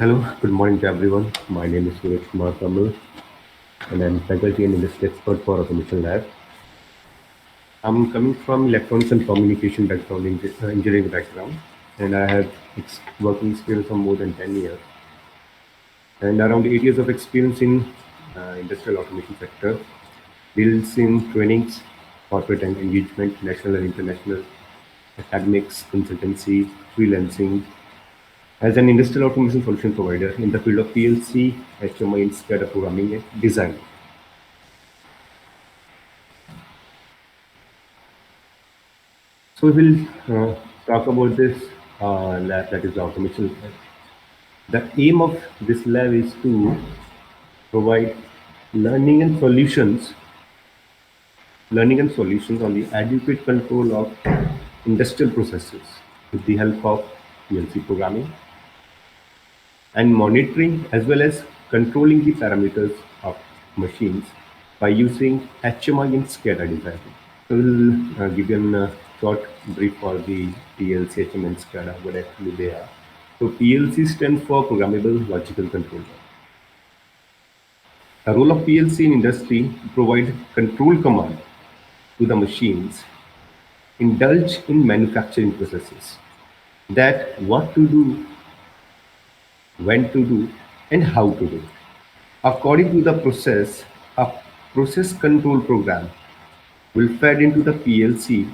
Hello, good morning to everyone. My name is Suraj Kumar Kamal, and I'm faculty and industry expert for Automation Lab. I'm coming from electronics and communication background, engineering background, and I have working experience for more than 10 years and around 8 years of experience in industrial automation sector, deals in trainings, corporate and engagement, national and international, academics, consultancy, freelancing, as an industrial automation solution provider in the field of PLC, HMI, and SCADA programming and design. So we will talk about this lab, that is the automation lab. The aim of this lab is to provide learning and solutions, learning and solutions on the adequate control of industrial processes with the help of PLC programming and monitoring as well as controlling the parameters of machines by using HMI and SCADA design. So we'll give you a short brief for the PLC, HMI, and SCADA, what actually they are. So PLC stands for Programmable Logical Controller. The role of PLC in industry to provide control command to the machines, indulge in manufacturing processes, that what to do, when to do, and how to do. According to the process, a process control program will fed into the PLC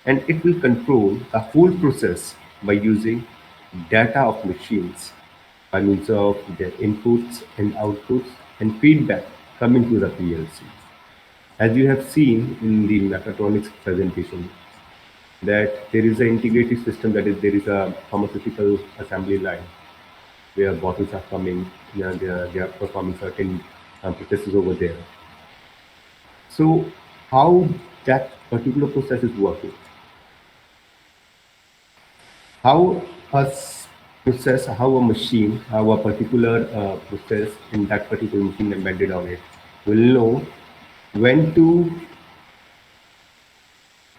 and it will control the whole process by using data of machines by means of their inputs and outputs and feedback coming to the PLC. As you have seen in the mechatronics presentation, that there is an integrated system, that is there is a pharmaceutical assembly line where bottles are coming, they are performing certain processes over there. So how that particular process is working, how how a machine, how a particular process in that particular machine embedded on it will know when to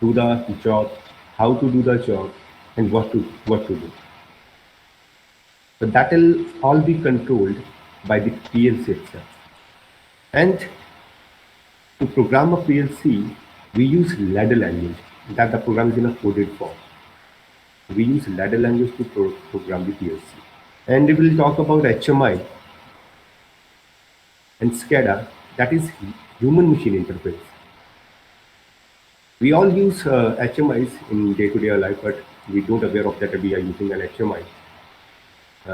do the job, how to do the job, and what to do. So that will all be controlled by the PLC itself. And to program a PLC, we use ladder language that the program is in a coded form. We use ladder language to program the PLC. And we will talk about HMI and SCADA, that is human machine interface. We all use HMIs in day-to-day life, but we don't aware of that we are using an HMI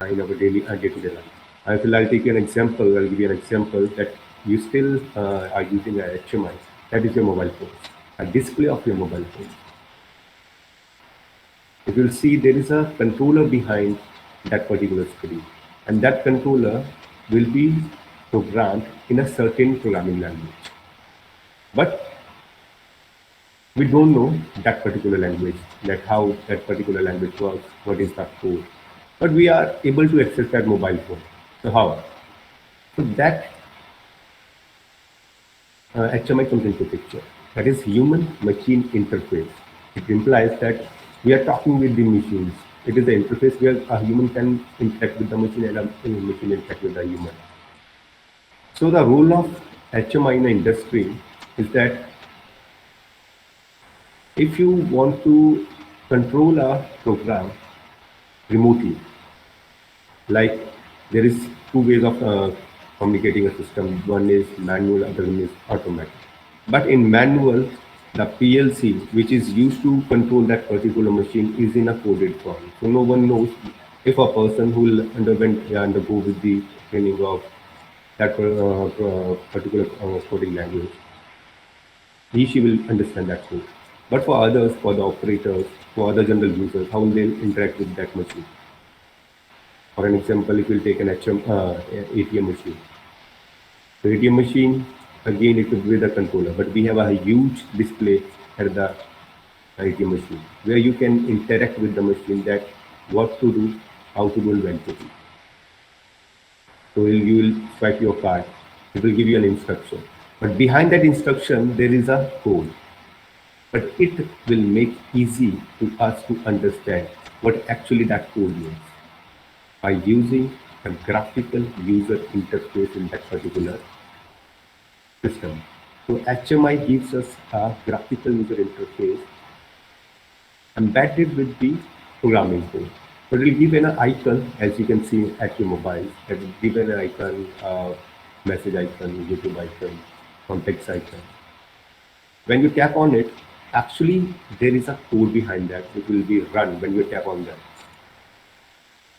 in our daily day-to-day life. I'll take you an example. I'll give you an example that you still are using a HMI. That is your mobile phone, a display of your mobile phone. You will see there is a controller behind that particular screen, and that controller will be programmed in a certain programming language. But we don't know that particular language, that how that particular language works, what is that code. But we are able to access that mobile phone. So how? So that HMI comes into picture. That is human-machine interface. It implies that we are talking with the machines. It is the interface where a human can interact with the machine and a machine interact with the human. So the role of HMI in the industry is that if you want to control a program remotely, like there is two ways of communicating a system. One is manual, other one is automatic. But in manual, the PLC, which is used to control that particular machine, is in a coded form. So no one knows if a person who will undergo with the training of that particular coding language, she will understand that code. But for others, for the operators, for other general users, how will they interact with that machine? For an example, if we'll take an ATM machine. So ATM machine, again, it could be with a controller, but we have a huge display at the ATM machine where you can interact with the machine, that what to do, how to do, and when to do. So you will swipe your card. It will give you an instruction. But behind that instruction, there is a code. But it will make easy to us to understand what actually that code means by using a graphical user interface in that particular system. So HMI gives us a graphical user interface embedded with the programming code. So it will give an icon, as you can see at your mobile. It will give an icon, message icon, YouTube icon, context icon. When you tap on it, actually there is a code behind that. It will be run when you tap on that.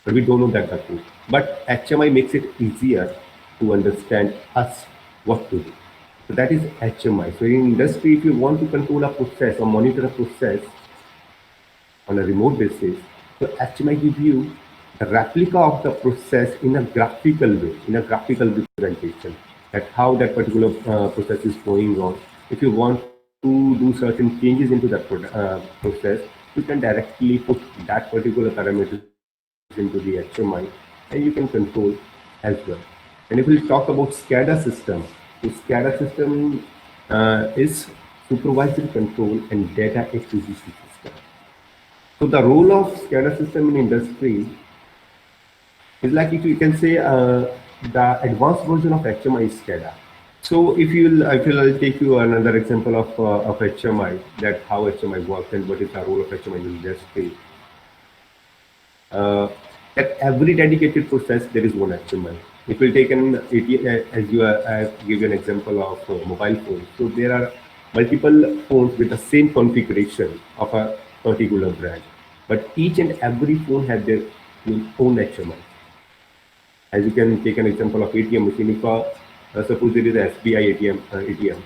But we don't know that code. But HMI makes it easier to understand us what to do. So that is HMI. So in industry, if you want to control a process or monitor a process on a remote basis, so HMI gives you a replica of the process in a graphical way, in a graphical representation, at how that particular process is going on. If you want to do certain changes into that process, you can directly put that particular parameters into the HMI and you can control as well. And if we talk about SCADA system, the SCADA system is supervisory control and data acquisition system. So the role of SCADA system in industry is like, if you can say, the advanced version of HMI is SCADA. So I'll take you another example of HMI, that how HMI works and what is the role of HMI in industry. At every dedicated process, there is one HMI. If we take an ATM, as you I give you an example of mobile phones. So there are multiple phones with the same configuration of a particular brand, but each and every phone has their own HMI. As you can take an example of ATM machine. If suppose there is a SBI ATM,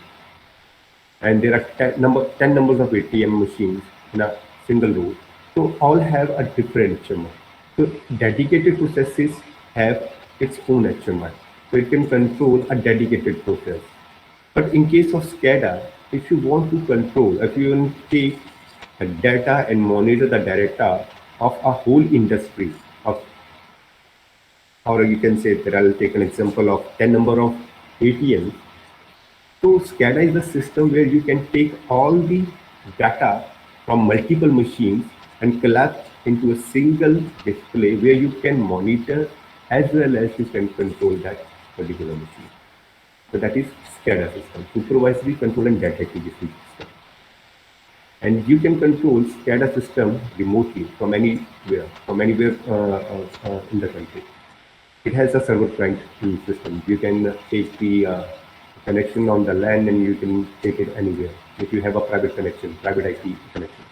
and there are 10 numbers of ATM machines in a single row, so all have a different HMI. So dedicated processes have its own HMI, so it can control a dedicated process. But in case of SCADA, if you want to control, if you want to take a data and monitor the data of a whole industry, of, or you can say that I'll take an example of 10 number of ATMs. So SCADA is the system where you can take all the data from multiple machines and collect into a single display where you can monitor as well as you can control that particular machine. So that is SCADA system, supervisory control and data acquisition system. And you can control SCADA system remotely from anywhere in the country. It has a server client system. You can take the connection on the LAN and you can take it anywhere if you have a private connection, private IP connection.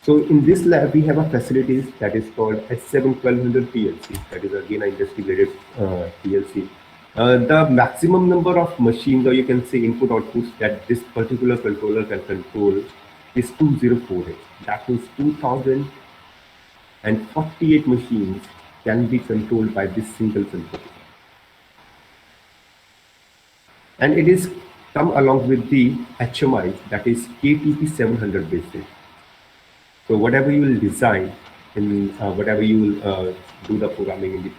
So in this lab, we have a facilities that is called S7-1200 PLC. That is again an industry-graded PLC. The maximum number of machines, or you can say input outputs, that this particular controller can control is 2048. That means 2048 machines can be controlled by this single controller. And it is come along with the HMI, that is KTP 700 basic. So whatever you will design in whatever you will do the programming in the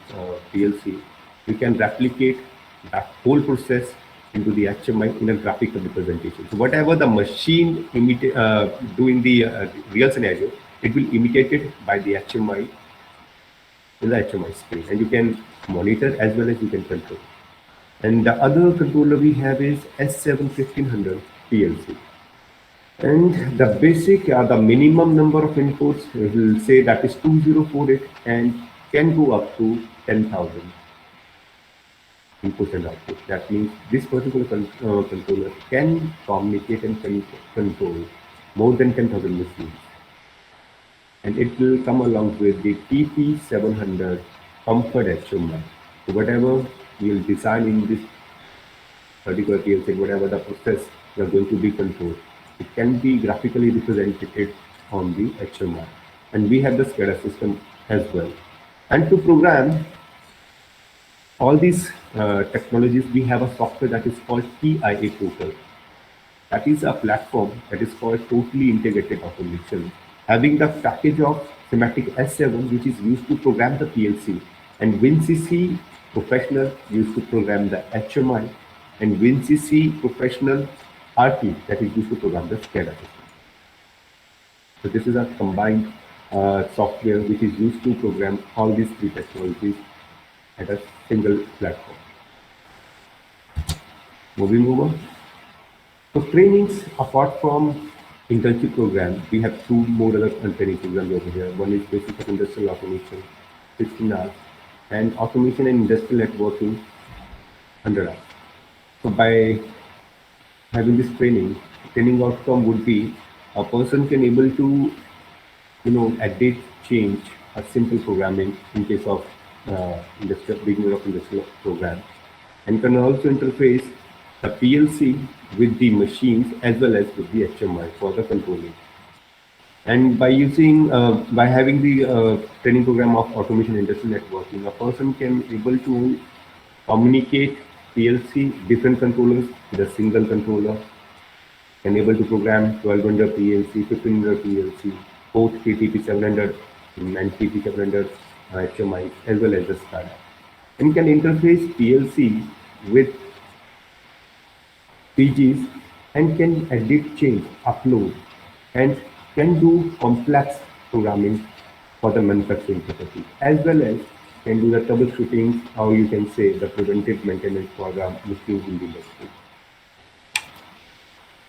PLC, you can replicate that whole process into the HMI in a graphical representation. So whatever the machine do in the real scenario, it will imitate it by the HMI in the HMI screen, and you can monitor as well as you can control. And the other controller we have is S7-1500 PLC. And the basic, the minimum number of inputs, we will say that is 2048 and can go up to 10,000 inputs and outputs. That means this particular controller can communicate and control more than 10,000 machines. And it will come along with the TP700 Comfort HMI. So whatever you will design in this particular PLC, whatever the process you are going to be controlled, it can be graphically represented on the HMI. And we have the SCADA system as well. And to program all these technologies, we have a software that is called TIA Portal. That is a platform that is called Totally Integrated Automation, having the package of Semantic S7, which is used to program the PLC, and WinCC Professional used to program the HMI, and WinCC Professional RT that is used to program the SCADA system. So this is a combined software which is used to program all these three technologies at a single platform. Moving over. So trainings, apart from internship program, we have two more other training programs over here. One is basic of industrial automation, 16 hours, and automation and industrial networking, 100 hours. So by having this training outcome would be a person can able to edit, change a simple programming in case of industrial beginner of industrial program, and can also interface the PLC with the machines as well as with the HMI for the controlling. And by having the training program of automation industrial networking, a person can able to communicate PLC different controllers with a single controller, can able to program 1200 PLC, 1500 PLC, both TTP700 and TP700 HMI as well as the SCADA, and can interface PLC with PGs and can edit, change, upload, and can do complex programming for the manufacturing processes, as well as can do the troubleshooting, or you can say the preventive maintenance for the machines in the industry.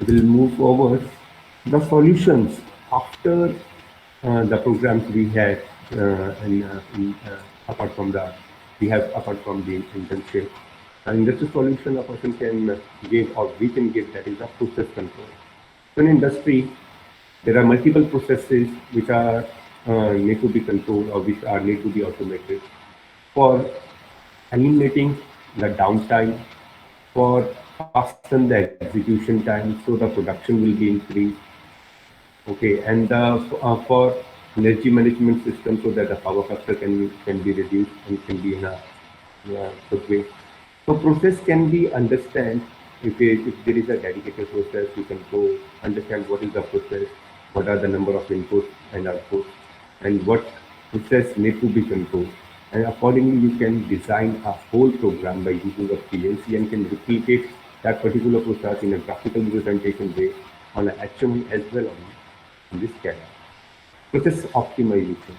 We'll move forward. The solutions after the programs we had, apart from the we have apart from the internship, industry solution a person can give or we can give, that is a process control. So in industry, there are multiple processes which are need to be controlled or which are need to be automated for eliminating the downtime, for fasten the execution time so the production will be increased. Okay, and for energy management system so that the power factor can be reduced and can be in a good way. So process can be understand if there is a dedicated process, you can go understand what is the process, what are the number of inputs and outputs, and what process need to be controlled. And accordingly, you can design a whole program by using a PLC and can replicate that particular process in a graphical representation way on a HMI as well on this CAD. Process optimization.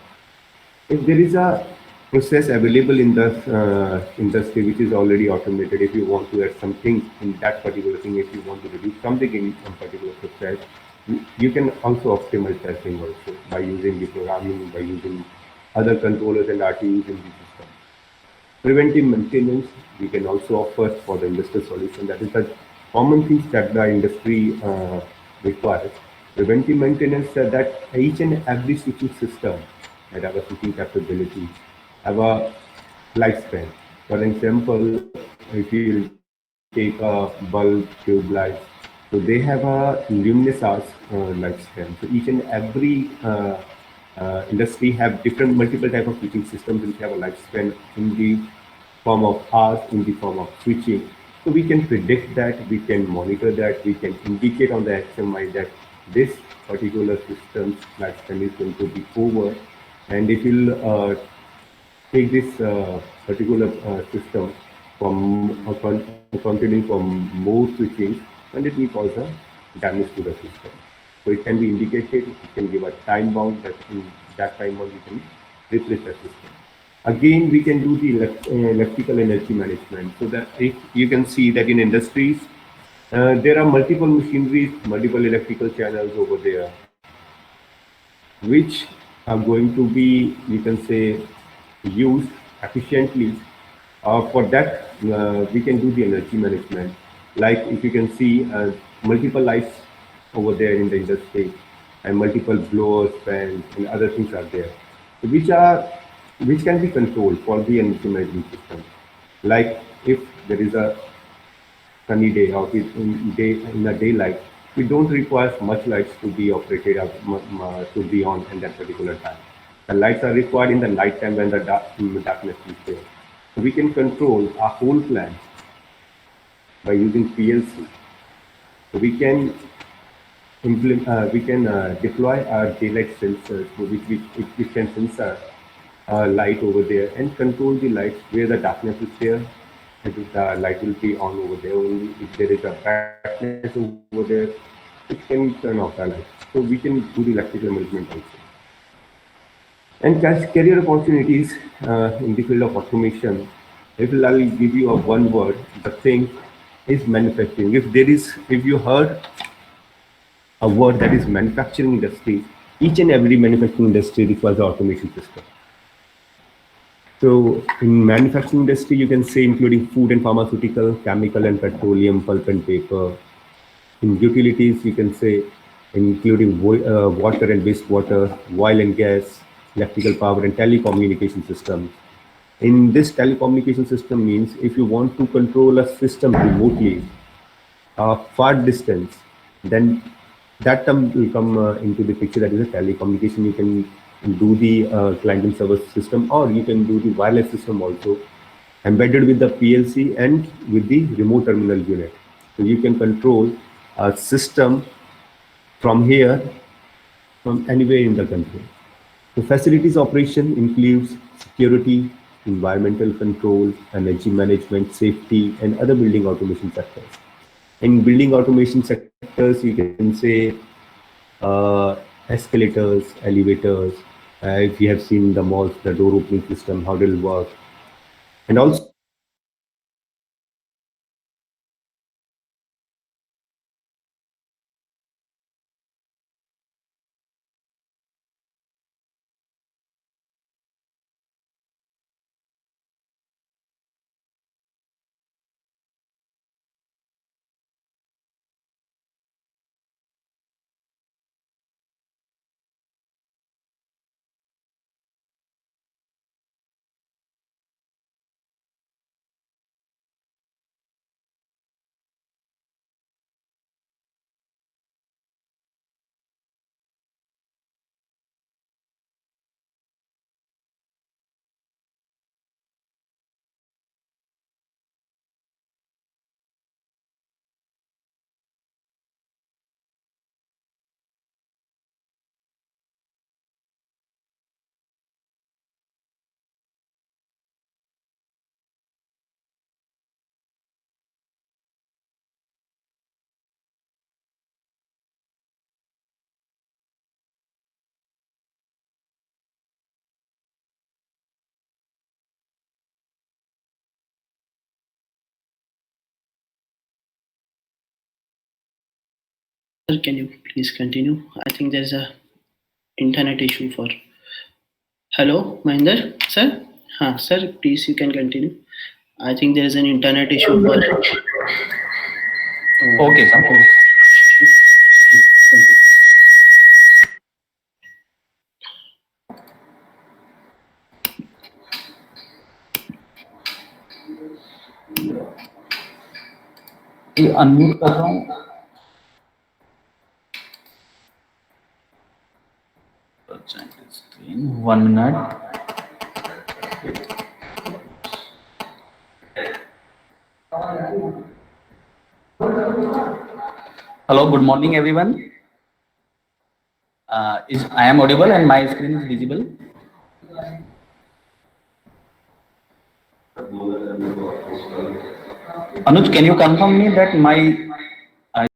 If there is a process available in the industry which is already automated, if you want to add something in that particular thing, if you want to reduce something in some particular process, you can also optimize that thing also by using the programming, by using other controllers and RTUs in the system. Preventive maintenance, we can also offer for the industrial solution. That is the common things that the industry requires. Preventive maintenance that each and every switching system that have a switching capability have a lifespan. For example, if you take a bulb, tube lights, so they have a luminous hours lifespan. So each and every industry have different multiple type of switching systems which have a lifespan in the form of hours, in the form of switching. So we can predict that, we can monitor that, we can indicate on the HMI that this particular system's lifespan is going to be over, and it will take this particular system from continuing from more switching, and it will cause a damage to the system. So it can be indicated, it can give a time bound that in that time bound we can replace the system. Again, we can do the electrical energy management. So that if you can see that in industries, there are multiple machineries, multiple electrical channels over there, which are going to be, you can say, used efficiently. For that, we can do the energy management. Like if you can see multiple lights over there in the industry, and multiple blowers, fans, and other things are there, which can be controlled for the energy management system. Like if there is a sunny day or in the daylight, we don't require much lights to be operated to be on in that particular time. The lights are required in the night time when the darkness is there. So we can control our whole plant by using PLC. So we can deploy our daylight sensors, which can sensor light over there and control the lights where the darkness is there. The light will be on over there only. If there is a brightness over there, it can turn off the light. So we can do the electrical management also. And career opportunities in the field of automation. If I'll give you a one word, the thing is manufacturing. If you heard a word that is manufacturing industry, each and every manufacturing industry requires an automation system. So in manufacturing industry, you can say including food and pharmaceutical, chemical and petroleum, pulp and paper. In utilities, you can say including water and wastewater, oil and gas, electrical power and telecommunication systems. In this telecommunication system means if you want to control a system remotely, far distance, then that term will come into the picture. That is a telecommunication. You can do the client and server system, or you can do the wireless system also, embedded with the PLC and with the remote terminal unit. So you can control a system from here, from anywhere in the country. The facilities operation includes security, environmental control, energy management, safety, and other building automation sectors. In building automation sectors, you can say escalators, elevators. If you have seen the malls, the door opening system, how it will work, and also Sir, can you please continue? I think there is a internet issue for. Hello, Mahinder, sir. Sir, please you can continue. I think there is an internet issue for. Okay, sir. ये unmute कर रहा हूँ. Screen. 1 minute. Hello, good morning, everyone. I am audible and my screen is visible. Anuj, can you confirm me that my